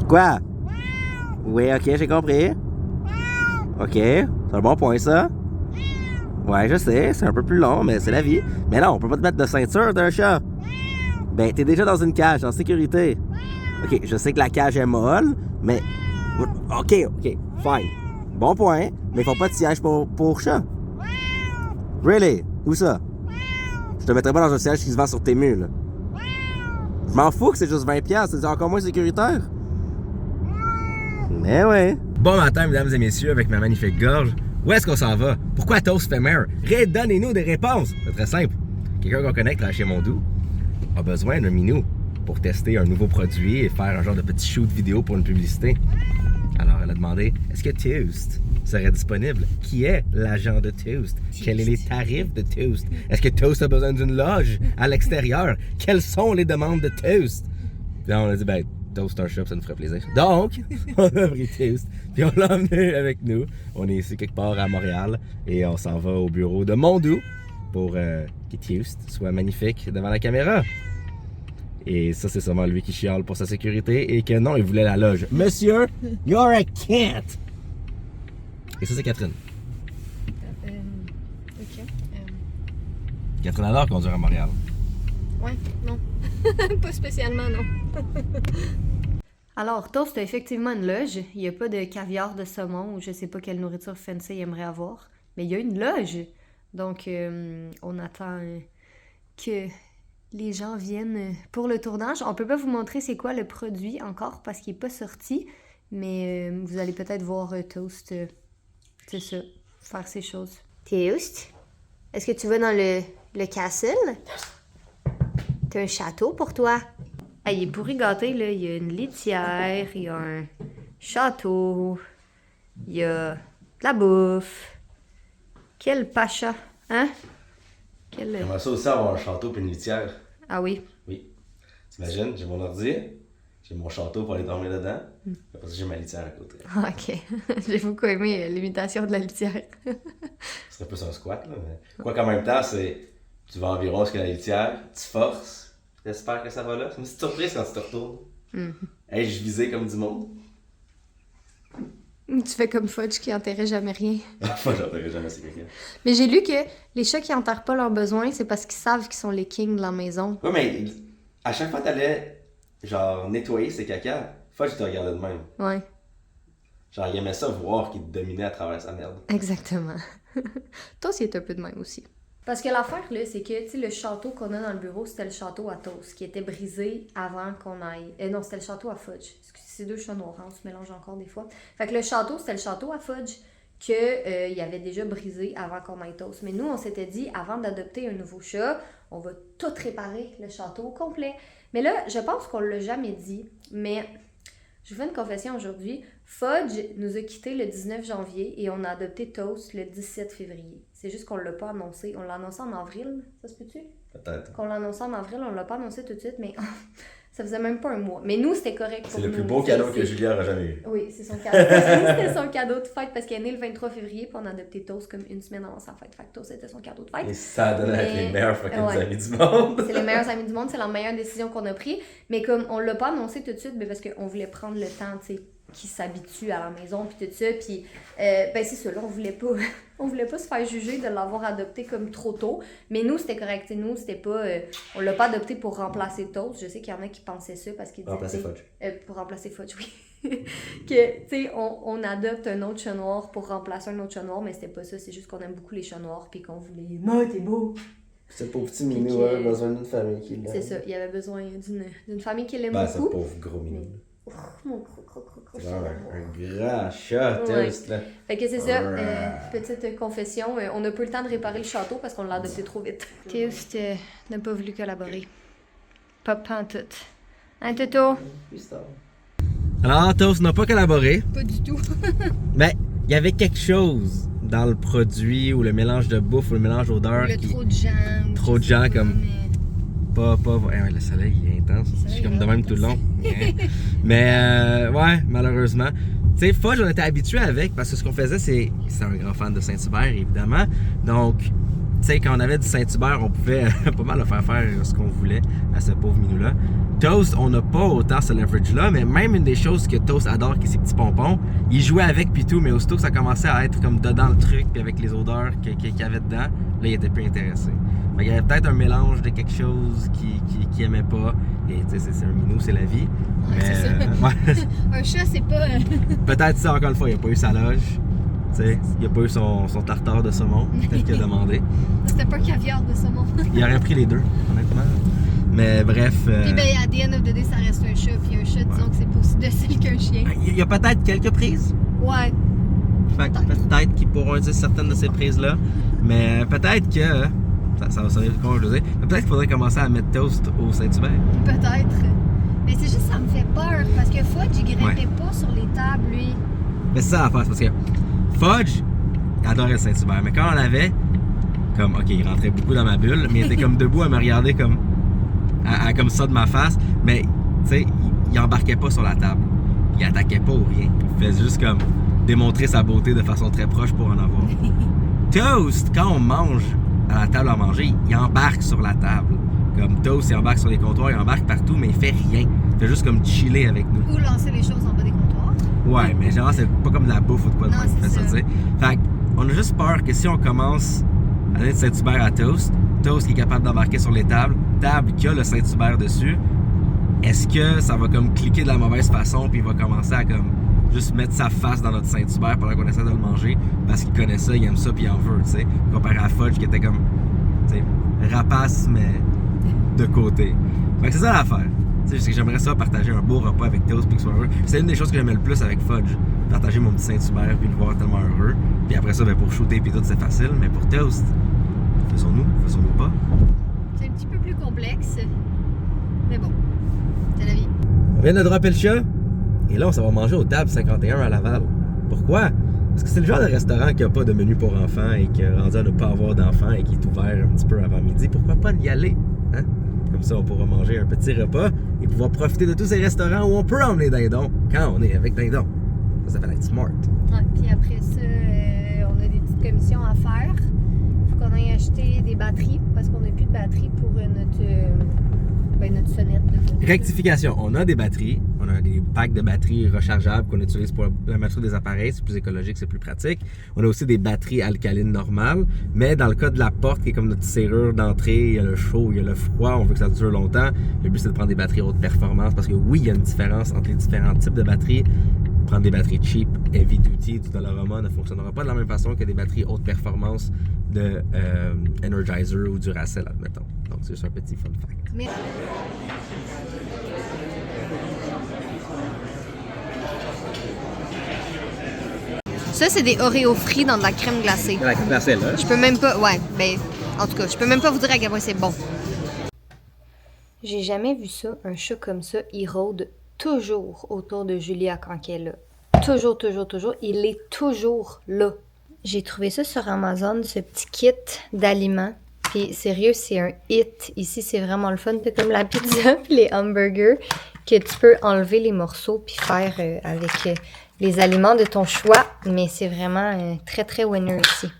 Quoi? Oui, ok, j'ai compris. Ok, c'est un bon point, ça. Ouais, je sais, c'est un peu plus long, mais c'est la vie. Mais non, on peut pas te mettre de ceinture d'un chat. Ben, t'es déjà dans une cage, en sécurité. Ok, je sais que la cage est molle, mais... Ok, fine. Bon point, mais faut pas de siège pour chat. Really? Où ça? Je te mettrai pas dans un siège qui se vend sur Temu, là. Je m'en fous que c'est juste 20$, c'est encore moins sécuritaire. Mais ouais. Bon matin, mesdames et messieurs, avec ma magnifique gorge. Où est-ce qu'on s'en va? Pourquoi Toast fait meilleur? Donnez-nous des réponses! C'est très simple. Quelqu'un qu'on connaît qui travaille chez Mondou a besoin d'un minou pour tester un nouveau produit et faire un genre de petit shoot vidéo pour une publicité. Alors, elle a demandé, est-ce que Toast serait disponible? Qui est l'agent de Toast? Quels sont les tarifs de Toast? Est-ce que Toast a besoin d'une loge à l'extérieur? Quelles sont les demandes de Toast? Puis là, on a dit, ben, Toaster Shop, ça nous ferait plaisir. Donc, on a pris Toast, puis on l'a emmené avec nous. On est ici quelque part à Montréal et on s'en va au bureau de Mondou pour que Toast soit magnifique devant la caméra. Et ça, c'est sûrement lui qui chiale pour sa sécurité et que non, il voulait la loge. Monsieur, you're a cat! Et ça, c'est Catherine. Ok. Catherine adore conduire à Montréal. Ouais, non. Pas spécialement, non. Alors, Toast a effectivement une loge. Il n'y a pas de caviar de saumon ou je sais pas quelle nourriture fancy il aimerait avoir. Mais il y a une loge. Donc, on attend que les gens viennent pour le tournage. On peut pas vous montrer c'est quoi le produit encore parce qu'il est pas sorti. Mais vous allez peut-être voir Toast, c'est ça, faire ces choses. Toast, est-ce que tu vas dans le castle? T'as un château pour toi? Ah, il est pourri gâté, là. Il y a une litière, il y a un château, il y a de la bouffe. Quel pacha, hein? J'aimerais ça aussi avoir un château et une litière. Ah oui? Oui. T'imagines, j'ai mon ordi, j'ai mon château pour aller dormir dedans, après ça j'ai ma litière à côté. Ah, ok. J'ai beaucoup aimé l'imitation de la litière. Ce serait plus un squat, là, mais... Quoi qu'en même temps, c'est... Tu vas environ jusqu'à la litière, tu forces, t'espères que ça va là. C'est une petite surprise quand tu te retournes. Hey, je visais comme du monde. Tu fais comme Fudge qui enterrait jamais rien. Moi, j'enterrais jamais ces quelqu'un. Mais j'ai lu que les chats qui enterrent pas leurs besoins, c'est parce qu'ils savent qu'ils sont les kings de la maison. Ouais, mais à chaque fois que t'allais, genre, nettoyer ses caca, Fudge te regardait de même. Ouais. Genre, il aimait ça voir qu'il te dominait à travers sa merde. Exactement. Toast, il est un peu de même aussi. Parce que l'affaire, là, c'est que, tu sais, le château qu'on a dans le bureau, c'était le château à Toast, qui était brisé avant qu'on aille... non, c'était le château à Fudge. C'est deux chats noirs, on se mélange encore des fois. Fait que le château, c'était le château à Fudge que il avait déjà brisé avant qu'on aille Toast. Mais nous, on s'était dit, avant d'adopter un nouveau chat, on va tout réparer, le château au complet. Mais là, je pense qu'on l'a jamais dit, mais... Je vous fais une confession aujourd'hui. Fudge nous a quittés le 19 janvier et on a adopté Toast le 17 février. C'est juste qu'on l'a pas annoncé. On l'a annoncé en avril, ça se peut-tu? Peut-être. Qu'on l'a annoncé en avril, on l'a pas annoncé tout de suite, mais ça faisait même pas un mois. Mais nous, c'était correct pour nous. C'est le plus beau cadeau que Julia aura jamais eu. Oui, c'est son cadeau. C'était son cadeau de fête parce qu'elle est née le 23 février puis on a adopté Toast comme une semaine avant sa fête. Fait que Toast, c'était son cadeau de fête. Et ça a donné à être les meilleurs fucking amis du monde. C'est les meilleurs amis du monde, c'est la meilleure décision qu'on a prise. Mais comme on l'a pas annoncé tout de suite, ben parce qu'on voulait prendre le temps, tu sais, qui s'habitue à la maison puis tout ça. Puis, ben c'est ça, là, on voulait pas se faire juger de l'avoir adopté comme trop tôt. Mais nous, c'était correct. T'sais, nous, c'était pas... on l'a pas adopté pour remplacer Toast. Je sais qu'il y en a qui pensaient ça parce qu'ils disaient... Remplacer Fudge. Pour remplacer Fudge, oui. Que, tu sais, on adopte un autre chat noir pour remplacer un autre chat noir, mais c'était pas ça. C'est juste qu'on aime beaucoup les chats noirs puis qu'on voulait... Non, t'es beau! Ce pauvre petit minou avait besoin d'une famille qui l'aime. C'est ça, il avait besoin d'une famille qui l'aime beaucoup. beaucoup. Ce pauvre gros minou. Mon gros un grand chat, Toast, là. Fait que c'est ça, petite confession, on n'a pas eu le temps de réparer le château parce qu'on l'a adopté trop vite. Toast n'a pas voulu collaborer. Pas pantoute. Hein, Toto? Alors, Toast n'a pas collaboré. Pas du tout. Mais il y avait quelque chose dans le produit ou le mélange de bouffe ou le mélange d'odeur qui... trop de gens. Trop de gens comme... Pas... Ouais, le soleil est intense. Je suis comme de même tout le long. Mais ouais, malheureusement. Tu sais, Fudge, on était habitués avec parce que ce qu'on faisait, c'est un grand fan de Saint-Hubert, évidemment. Donc, tu sais, quand on avait du Saint-Hubert, on pouvait pas mal le faire ce qu'on voulait à ce pauvre minou-là. Toast, on n'a pas autant ce leverage-là, mais même une des choses que Toast adore, qui est ses petits pompons, il jouait avec puis tout, mais aussitôt que ça commençait à être comme dedans le truc, puis avec les odeurs qu'il y avait dedans, là, il était plus intéressé. Fait qu'il y avait peut-être un mélange de quelque chose qu'il aimait pas, et tu sais, c'est un minou, c'est la vie. Ouais, Mais, c'est ça. Ouais. Un chat, c'est pas... Peut-être ça, encore une fois, il n'a pas eu sa loge, tu sais, il n'a pas eu son tartare de saumon, tel qu'il a demandé. C'était pas caviar de saumon. Il aurait pris les deux, honnêtement. Mais bref. Puis ben, à the end of the day, ça reste un chat. Puis un chat, disons que c'est pas aussi docile qu'un chien. Il y a peut-être quelques prises. Ouais. Fait que peut-être qu'ils pourront utiliser certaines de ces prises-là. Mais peut-être que. Ça va sonner con, je veux dire. Mais peut-être qu'il faudrait commencer à mettre Toast au Saint-Hubert. Peut-être. Mais c'est juste, ça me fait peur. Parce que Fudge, il grimpait pas sur les tables, lui. Mais c'est ça la face, parce que Fudge, il adorait le Saint-Hubert. Mais quand on l'avait, comme, ok, il rentrait beaucoup dans ma bulle, mais il était comme debout à me regarder comme. Comme ça de ma face, mais tu sais, il embarquait pas sur la table. Il attaquait pas ou rien. Il faisait juste comme démontrer sa beauté de façon très proche pour en avoir. Toast, quand on mange à la table à manger, il embarque sur la table. Comme Toast, il embarque sur les comptoirs, il embarque partout, mais il fait rien. Il fait juste comme chiller avec nous. Ou lancer les choses en bas des comptoirs. Ouais, mais généralement, c'est pas comme de la bouffe ou de quoi de même qui fait ça, tu sais. Fait qu'on a juste peur que si on commence à donner de Saint-Hubert à Toast qui est capable d'embarquer sur les table qui a le Saint-Hubert dessus, est-ce que ça va comme cliquer de la mauvaise façon puis il va commencer à comme juste mettre sa face dans notre Saint-Hubert pendant qu'on essaie de le manger parce qu'il connaît ça, il aime ça puis il en veut, tu sais, comparé à Fudge qui était comme, tu sais, rapace mais de côté. Fait que c'est ça l'affaire. Tu sais, j'aimerais ça partager un beau repas avec Toast puis qu'il soit heureux. C'est une des choses que j'aimais le plus avec Fudge, partager mon petit Saint-Hubert puis le voir tellement heureux. Puis après ça, ben pour shooter puis tout c'est facile, mais pour Toast, faisons-nous pas. C'est un petit peu plus complexe, mais bon, c'est la vie. On vient de dropper le chat, et là on s'en va manger au Table 51 à Laval. Pourquoi? Parce que c'est le genre de restaurant qui n'a pas de menu pour enfants et qui est rendu à ne pas avoir d'enfants et qui est ouvert un petit peu avant midi. Pourquoi pas y aller? Hein? Comme ça, on pourra manger un petit repas et pouvoir profiter de tous ces restaurants où on peut emmener dindon quand on est avec dindon. Ça s'appelle être smart. Ouais, puis après ça, on a des petites commissions à faire. Qu'on ait acheté des batteries parce qu'on n'a plus de batterie pour notre sonnette. Rectification, on a des batteries, on a des packs de batteries rechargeables qu'on utilise pour la batterie des appareils, c'est plus écologique, c'est plus pratique. On a aussi des batteries alcalines normales, mais dans le cas de la porte qui est comme notre serrure d'entrée, il y a le chaud, il y a le froid, on veut que ça dure longtemps. Le but c'est de prendre des batteries haute performance parce que oui, il y a une différence entre les différents types de batteries. Prendre des batteries cheap, heavy duty, du Dollarama ne fonctionnera pas de la même façon que des batteries haute performance de Energizer ou Duracell, admettons. Donc, c'est juste un petit fun fact. Mais... Ça, c'est des Oreos frits dans de la crème glacée. La crème glacée, là? Je peux même pas... Ouais, ben... En tout cas, je peux même pas vous dire à quel point c'est bon. J'ai jamais vu ça, un chat comme ça. Il rôde toujours autour de Julia quand elle est là. Toujours, toujours, toujours. Il est toujours là. J'ai trouvé ça sur Amazon, ce petit kit d'aliments. Puis sérieux, c'est un hit. Ici, c'est vraiment le fun. C'est comme la pizza puis les hamburgers que tu peux enlever les morceaux puis faire avec les aliments de ton choix. Mais c'est vraiment très, très winner ici.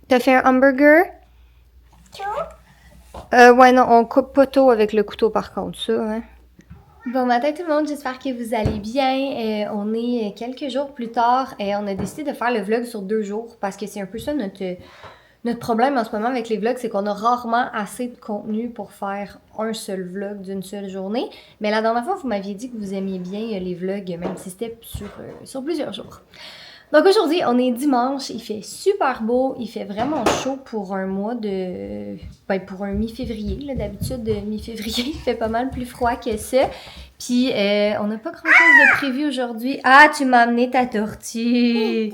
T'as fait un hamburger? Ouais, non, on coupe pas tôt avec le couteau par contre, ça, hein. Bon matin tout le monde, j'espère que vous allez bien. On est quelques jours plus tard et on a décidé de faire le vlog sur 2 jours parce que c'est un peu ça notre problème en ce moment avec les vlogs, c'est qu'on a rarement assez de contenu pour faire un seul vlog d'une seule journée. Mais la dernière fois, vous m'aviez dit que vous aimiez bien les vlogs, même si c'était sur plusieurs jours. Donc aujourd'hui, on est dimanche, il fait super beau, il fait vraiment chaud pour un mois de... Ben pour un mi-février, là, d'habitude, mi-février, il fait pas mal plus froid que ça. Puis on n'a pas grand-chose de prévu aujourd'hui. Ah, tu m'as amené ta tortue!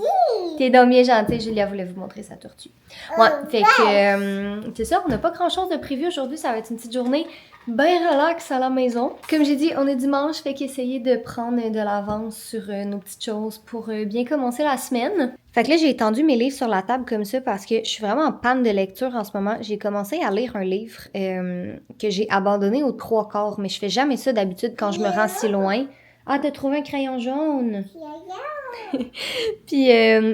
T'es donc bien gentille, Julia voulait vous montrer sa tortue. Ouais, fait que c'est ça, on n'a pas grand-chose de prévu aujourd'hui, ça va être une petite journée bien relax à la maison. Comme j'ai dit, on est dimanche, fait qu'essayer de prendre de l'avance sur nos petites choses pour bien commencer la semaine. Fait que là, j'ai étendu mes livres sur la table comme ça parce que je suis vraiment en panne de lecture en ce moment. J'ai commencé à lire un livre que j'ai abandonné aux 3/4, mais je fais jamais ça d'habitude quand je me rends si loin. Ah, t'as trouvé un crayon jaune? Puis,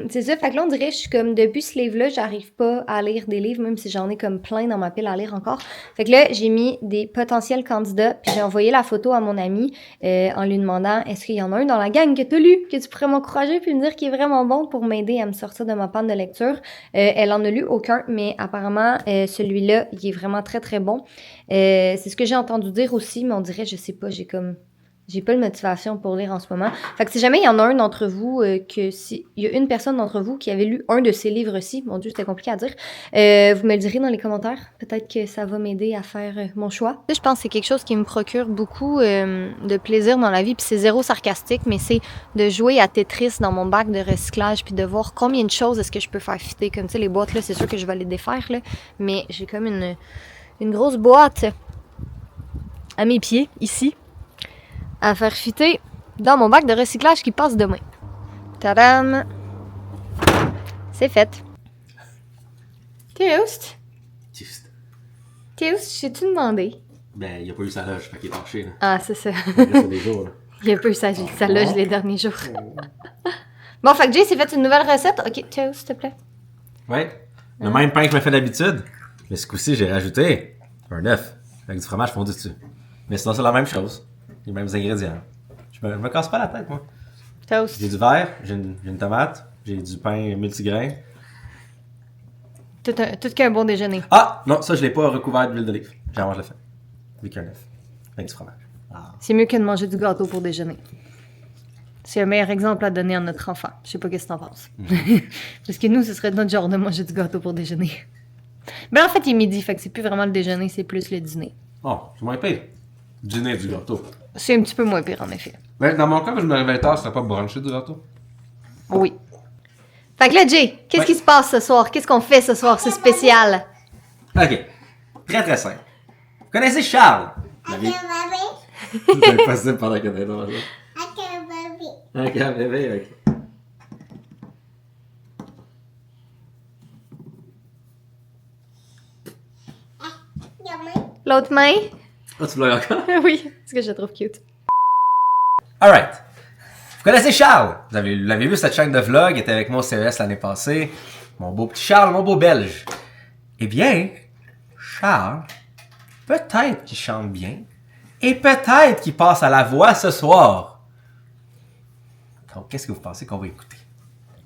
c'est ça. Fait que là, on dirait que je suis comme, depuis ce livre-là, j'arrive pas à lire des livres, même si j'en ai comme plein dans ma pile à lire encore. Fait que là, j'ai mis des potentiels candidats, puis j'ai envoyé la photo à mon amie en lui demandant, est-ce qu'il y en a un dans la gang que t'as lu, que tu pourrais m'encourager, puis me dire qu'il est vraiment bon pour m'aider à me sortir de ma panne de lecture. Elle en a lu aucun, mais apparemment, celui-là, il est vraiment très, très bon. C'est ce que j'ai entendu dire aussi, mais on dirait, je sais pas, j'ai pas de motivation pour lire en ce moment. Fait que si jamais il y en a un d'entre vous, il y a une personne d'entre vous qui avait lu un de ces livres-ci, mon Dieu, c'était compliqué à dire, vous me le direz dans les commentaires. Peut-être que ça va m'aider à faire mon choix. Je pense que c'est quelque chose qui me procure beaucoup de plaisir dans la vie, puis c'est zéro sarcastique, mais c'est de jouer à Tetris dans mon bac de recyclage, puis de voir combien de choses est-ce que je peux faire fitter. Comme tu sais, les boîtes, là, c'est sûr que je vais les défaire, là, mais j'ai comme une grosse boîte à mes pieds, ici, à faire fitter dans mon bac de recyclage qui passe demain. Tadam! C'est fait. Théost? Théost, j'ai-tu demandé? Ben, il a pas eu sa loge, fait qu'il est torché, là. Ah, c'est ça. Il reste des jours, là. Il a pas eu sa loge les derniers jours. Bon, fait que Jay s'est fait une nouvelle recette. Ok, Théost, s'il te plaît. Ouais. Le même pain que je me fais d'habitude. Mais ce coup-ci, j'ai rajouté un œuf avec du fromage fondu dessus. Mais sinon, c'est la même chose. Les mêmes ingrédients. Je me casse pas la tête, moi. Toast. J'ai du verre, j'ai une tomate, j'ai du pain multigrain. Tout qu'un bon déjeuner. Ah! Non, ça, je l'ai pas recouvert d'huile d'olive. J'en mange le fait. Avec un œuf. Avec du fromage. Ah. C'est mieux que de manger du gâteau pour déjeuner. C'est un meilleur exemple à donner à notre enfant. Je sais pas qu'est-ce que t'en penses. Parce que nous, ce serait notre genre de manger du gâteau pour déjeuner. Ben en fait, il est midi, fait que c'est plus vraiment le déjeuner, c'est plus le dîner. Oh, c'est moins pire. Dîner du gâteau. C'est un petit peu moins pire, en effet. Ben, dans mon cas, quand je me réveille tard, ce serait pas bruncher du gâteau. Oui. Fait que là, Jay, qu'est-ce qui se passe ce soir? Qu'est-ce qu'on fait ce soir? C'est spécial. Ok. Très très simple. Vous connaissez Charles? C'est impossible pendant que t'es dans Ok, bébé, ok. L'autre main? Oh, tu pleures encore? Oui, parce que je le trouve cute. Alright. Vous connaissez Charles? Vous l'avez vu cette chaîne de vlog, il était avec moi au CES l'année passée. Mon beau petit Charles, mon beau Belge. Eh bien, Charles, peut-être qu'il chante bien. Et peut-être qu'il passe à la voix ce soir. Donc, qu'est-ce que vous pensez qu'on va écouter?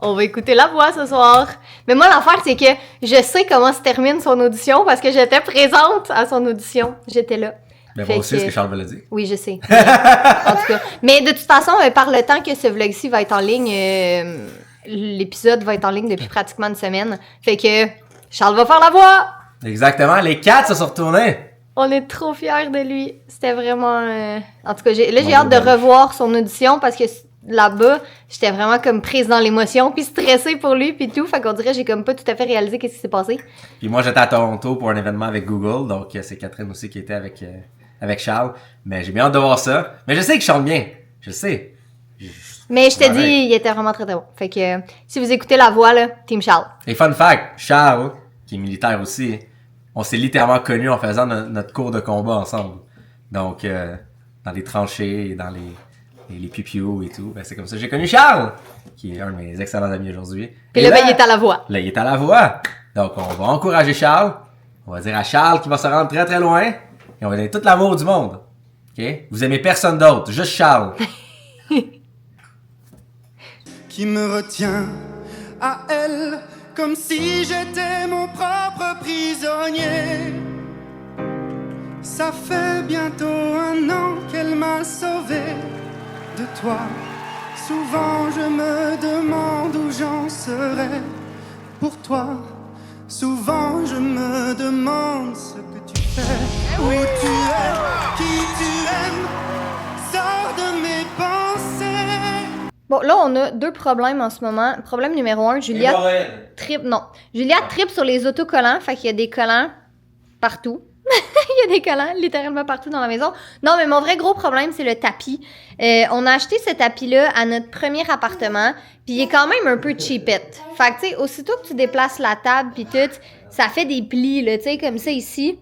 On va écouter la voix ce soir. Mais moi, l'affaire, c'est que je sais comment se termine son audition parce que j'étais présente à son audition. J'étais là. Mais moi aussi, ce que Charles veut le dire. Oui, je sais. En tout cas. Mais de toute façon, par le temps que ce vlog-ci va être en ligne, l'épisode va être en ligne depuis pratiquement une semaine. Fait que Charles va faire la voix! Exactement, les 4 se sont retournés. On est trop fiers de lui. C'était vraiment... En tout cas, j'ai hâte de revoir son audition parce que là-bas, j'étais vraiment comme prise dans l'émotion puis stressée pour lui puis tout. Fait qu'on dirait que j'ai comme pas tout à fait réalisé qu'est-ce qui s'est passé. Puis moi, j'étais à Toronto pour un événement avec Google. Donc, c'est Catherine aussi qui était avec Charles. Mais j'ai bien hâte de voir ça. Mais je sais qu'il chante bien. Je le sais. Mais je t'ai dit, il était vraiment très très bon. Fait que si vous écoutez la voix, là, Team Charles. Et fun fact, Charles, qui est militaire aussi, on s'est littéralement connus en faisant notre cours de combat ensemble. Donc, dans les tranchées et dans les pipios et tout. Ben, c'est comme ça que j'ai connu Charles, qui est un de mes excellents amis aujourd'hui. Puis là, il est à la voix. Là, il est à la voix. Donc, on va encourager Charles. On va dire à Charles qu'il va se rendre très très loin. Et on va donner tout l'amour du monde. OK? Vous aimez personne d'autre, juste Charles. Qui me retient à elle comme si j'étais mon propre prisonnier. Ça fait bientôt 1 an qu'elle m'a sauvé de toi. Souvent je me demande où j'en serais pour toi. Souvent je me demande ce que tu fais, où tu es, qui tu aimes. Sors de mes pensées. Bon, là, on a 2 problèmes en ce moment. Problème numéro 1, Juliette tripe sur les autocollants. Fait qu'il y a des collants partout. Il y a des collants littéralement partout dans la maison. Non, mais mon vrai gros problème, c'est le tapis. On a acheté ce tapis-là à notre premier appartement, puis il est quand même un peu cheapette. Fait que, tu sais, aussitôt que tu déplaces la table puis tout, ça fait des plis, là, tu sais, comme ça ici.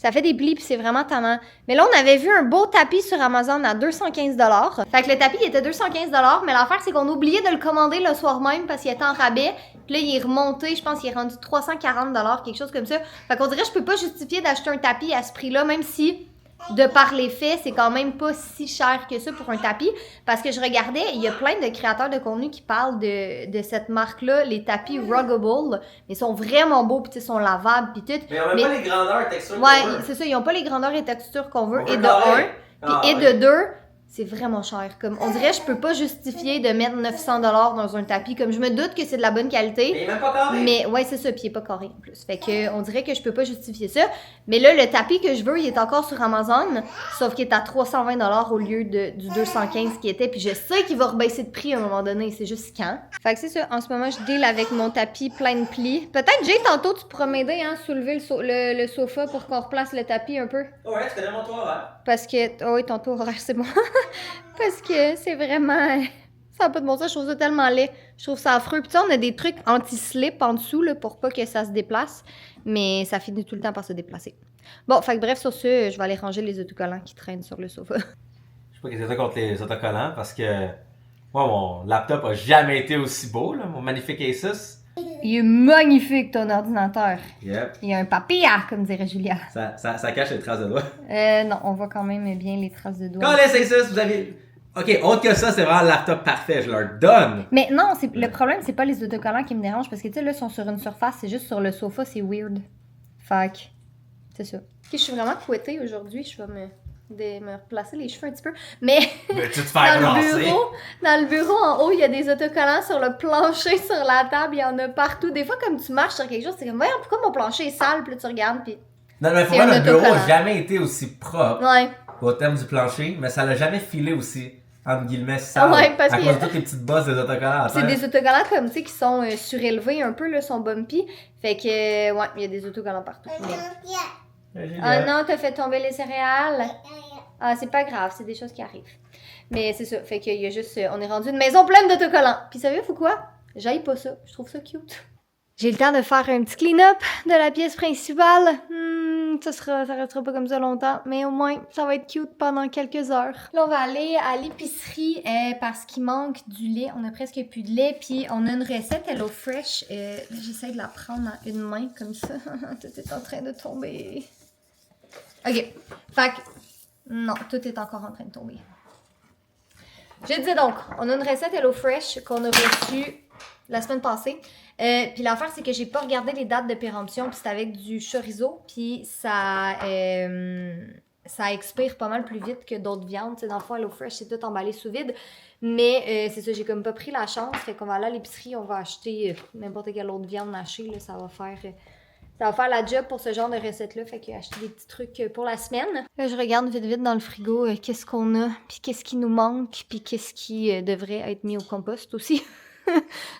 Ça fait des plis puis c'est vraiment tannant. Mais là, on avait vu un beau tapis sur Amazon à 215$. Fait que le tapis, il était 215$, mais l'affaire, c'est qu'on oubliait de le commander le soir même parce qu'il était en rabais. Puis là, il est remonté, je pense qu'il est rendu 340$, quelque chose comme ça. Fait qu'on dirait que je peux pas justifier d'acheter un tapis à ce prix-là, même si... De par les faits, c'est quand même pas si cher que ça pour un tapis. Parce que je regardais, il y a plein de créateurs de contenu qui parlent de cette marque-là, les tapis Ruggable. Mais ils sont vraiment beaux, puis ils sont lavables, puis tout. Mais on n'a pas les grandeurs et textures Ouais, qu'on veut. c'est ça, ils ont pas les grandeurs et textures qu'on veut. On Et veut de carré. un, puis de deux, c'est vraiment cher. Comme, on dirait, je peux pas justifier de mettre 900$ dans un tapis. Comme je me doute que c'est de la bonne qualité. Mais il est même pas carré. Mais ouais, c'est ça, puis il est pas carré en plus. Fait que on dirait que je peux pas justifier ça. Mais là, le tapis que je veux, il est encore sur Amazon, sauf qu'il est à 320$ au lieu du 215 qui était. Puis je sais qu'il va rebaisser de prix à un moment donné, c'est juste quand. Fait que c'est ça, en ce moment, je deal avec mon tapis plein de plis. Peut-être, Jay, tantôt, tu pourras m'aider, hein, soulever le sofa pour qu'on replace le tapis un peu. Ouais, tu connais mon toit horaire. Parce que, oh oui, ton tour horaire, c'est bon. Parce que c'est vraiment... Ça n'a pas de bon sens, je trouve ça tellement laid. Je trouve ça affreux. Puis tu sais, on a des trucs anti-slip en dessous là, pour pas que ça se déplace. Mais ça finit tout le temps par se déplacer. Bon, fait que bref, sur ce, je vais aller ranger les autocollants qui traînent sur le sofa. Je sais pas qu'est-ce que c'est contre les autocollants parce que moi, mon laptop a jamais été aussi beau, là, mon magnifique Asus. Il est magnifique, ton ordinateur. Yep. Il y a un papilla, comme dirait Julia. Ça cache les traces de doigts. Non, on voit quand même bien les traces de doigts. Quand les Asus, vous avez... Ok, autre que ça, c'est vraiment le laptop parfait, je leur donne. Mais non, le problème, c'est pas les autocollants qui me dérangent parce que, tu sais, là, ils sont sur une surface, c'est juste sur le sofa, c'est weird. Fait que, c'est ça. Ok, je suis vraiment couettée aujourd'hui, je vais me replacer les cheveux un petit peu. Mais Mais tu te fais brasser. dans le bureau, en haut, il y a des autocollants sur le plancher, sur la table, il y en a partout. Des fois, comme tu marches sur quelque chose, c'est comme, voyons, pourquoi mon plancher est sale? Puis là, tu regardes, puis... Non, mais pour C'est moi, un le bureau autocollant. n'a jamais été aussi propre Ouais. au terme du plancher, mais ça l'a jamais filé aussi, entre guillemets, sale. Ouais, parce à qu'il cause y a- de toutes les petites bosses des autocollants à C'est terre. des autocollants comme, tu sais, qui sont surélevés un peu, là, sont bumpy. Fait que, ouais, il y a des autocollants partout. Mais... Ah non, t'as fait tomber les céréales. Ah, c'est pas grave, c'est des choses qui arrivent. Mais c'est ça, fait qu'il y a juste... on est rendu une maison pleine d'autocollants. Puis savez-vous quoi? J'aille pas ça, je trouve ça cute. J'ai le temps de faire un petit clean-up de la pièce principale. Ça restera pas comme ça longtemps, mais au moins, ça va être cute pendant quelques heures. Là, on va aller à l'épicerie parce qu'il manque du lait. On a presque plus de lait, puis on a une recette Hello Fresh. J'essaie de la prendre à une main comme ça. Tout est en train de tomber. Ok, fait que... Non, tout est encore en train de tomber. Je disais donc, on a une recette Hello Fresh qu'on a reçue la semaine passée. Puis l'affaire, c'est que j'ai pas regardé les dates de péremption, puis c'est avec du chorizo, puis ça expire pas mal plus vite que d'autres viandes. Tu sais, dans le fond, Hello Fresh, c'est tout emballé sous vide. Mais c'est ça, j'ai comme pas pris la chance. Fait qu'on va aller à l'épicerie, on va acheter n'importe quelle autre viande hachée. Là, ça va faire la job pour ce genre de recette-là. Fait que acheter des petits trucs pour la semaine. Là, je regarde vite dans le frigo qu'est-ce qu'on a, puis qu'est-ce qui nous manque, puis qu'est-ce qui devrait être mis au compost aussi.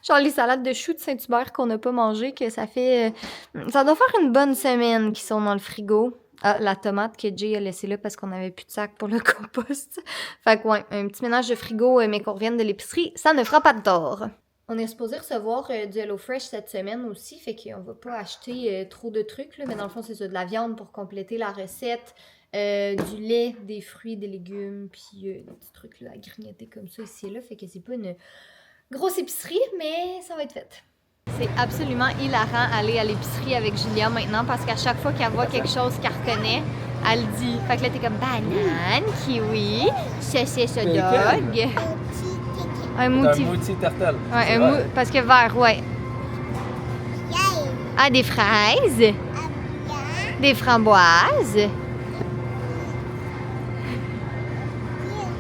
Genre les salades de choux de Saint-Hubert qu'on n'a pas mangé, que ça fait... ça doit faire une bonne semaine qu'ils sont dans le frigo. Ah, la tomate que Jay a laissée là parce qu'on avait plus de sac pour le compost. Fait que ouais, un petit ménage de frigo, mais qu'on revienne de l'épicerie, ça ne fera pas de tort. On est supposé recevoir du HelloFresh cette semaine aussi, fait qu'on va pas acheter trop de trucs, là, mais dans le fond, c'est ça, de la viande pour compléter la recette, du lait, des fruits, des légumes, puis des petits trucs là, à grignoter comme ça ici et là, fait que c'est pas une grosse épicerie, mais ça va être fait. C'est absolument hilarant aller à l'épicerie avec Julia maintenant, parce qu'à chaque fois qu'elle voit quelque chose qu'elle reconnaît, elle le dit. Fait que là, t'es comme banane, kiwi, saucisse dog. Un mouti. turtle. Ouais, parce que vert, ouais. Ah, des fraises. Des framboises.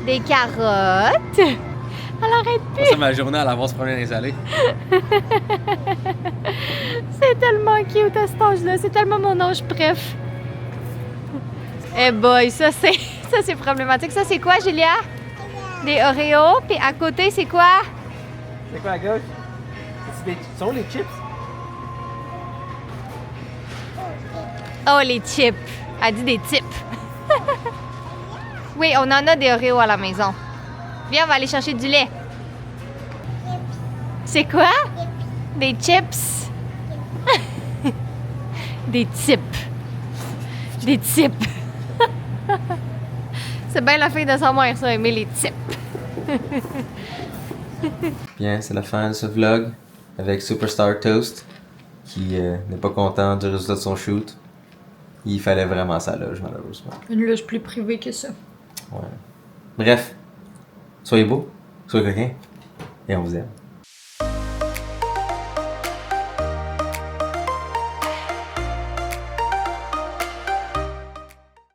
Des carottes. Elle arrête plus. C'est ma journée à l'avance se promener dans les allées. C'est tellement cute à cet âge-là. C'est tellement mon âge préf. Eh boy, ça c'est problématique. Ça, c'est quoi, Julia? Des Oreos. Puis à côté, c'est quoi? C'est quoi à gauche? Ce sont les chips. Oh, les chips. Elle dit des chips. Oui, on en a des Oreos à la maison. Viens, on va aller chercher du lait. C'est quoi? Des chips. Des chips. Des types. C'est bien la fille de sa mère, ça, aimer les types. Bien, c'est la fin de ce vlog avec Superstar Toast qui n'est pas content du résultat de son shoot. Il fallait vraiment sa loge, malheureusement. Une loge plus privée que ça. Ouais. Bref, soyez beaux, soyez coquins, et on vous aime.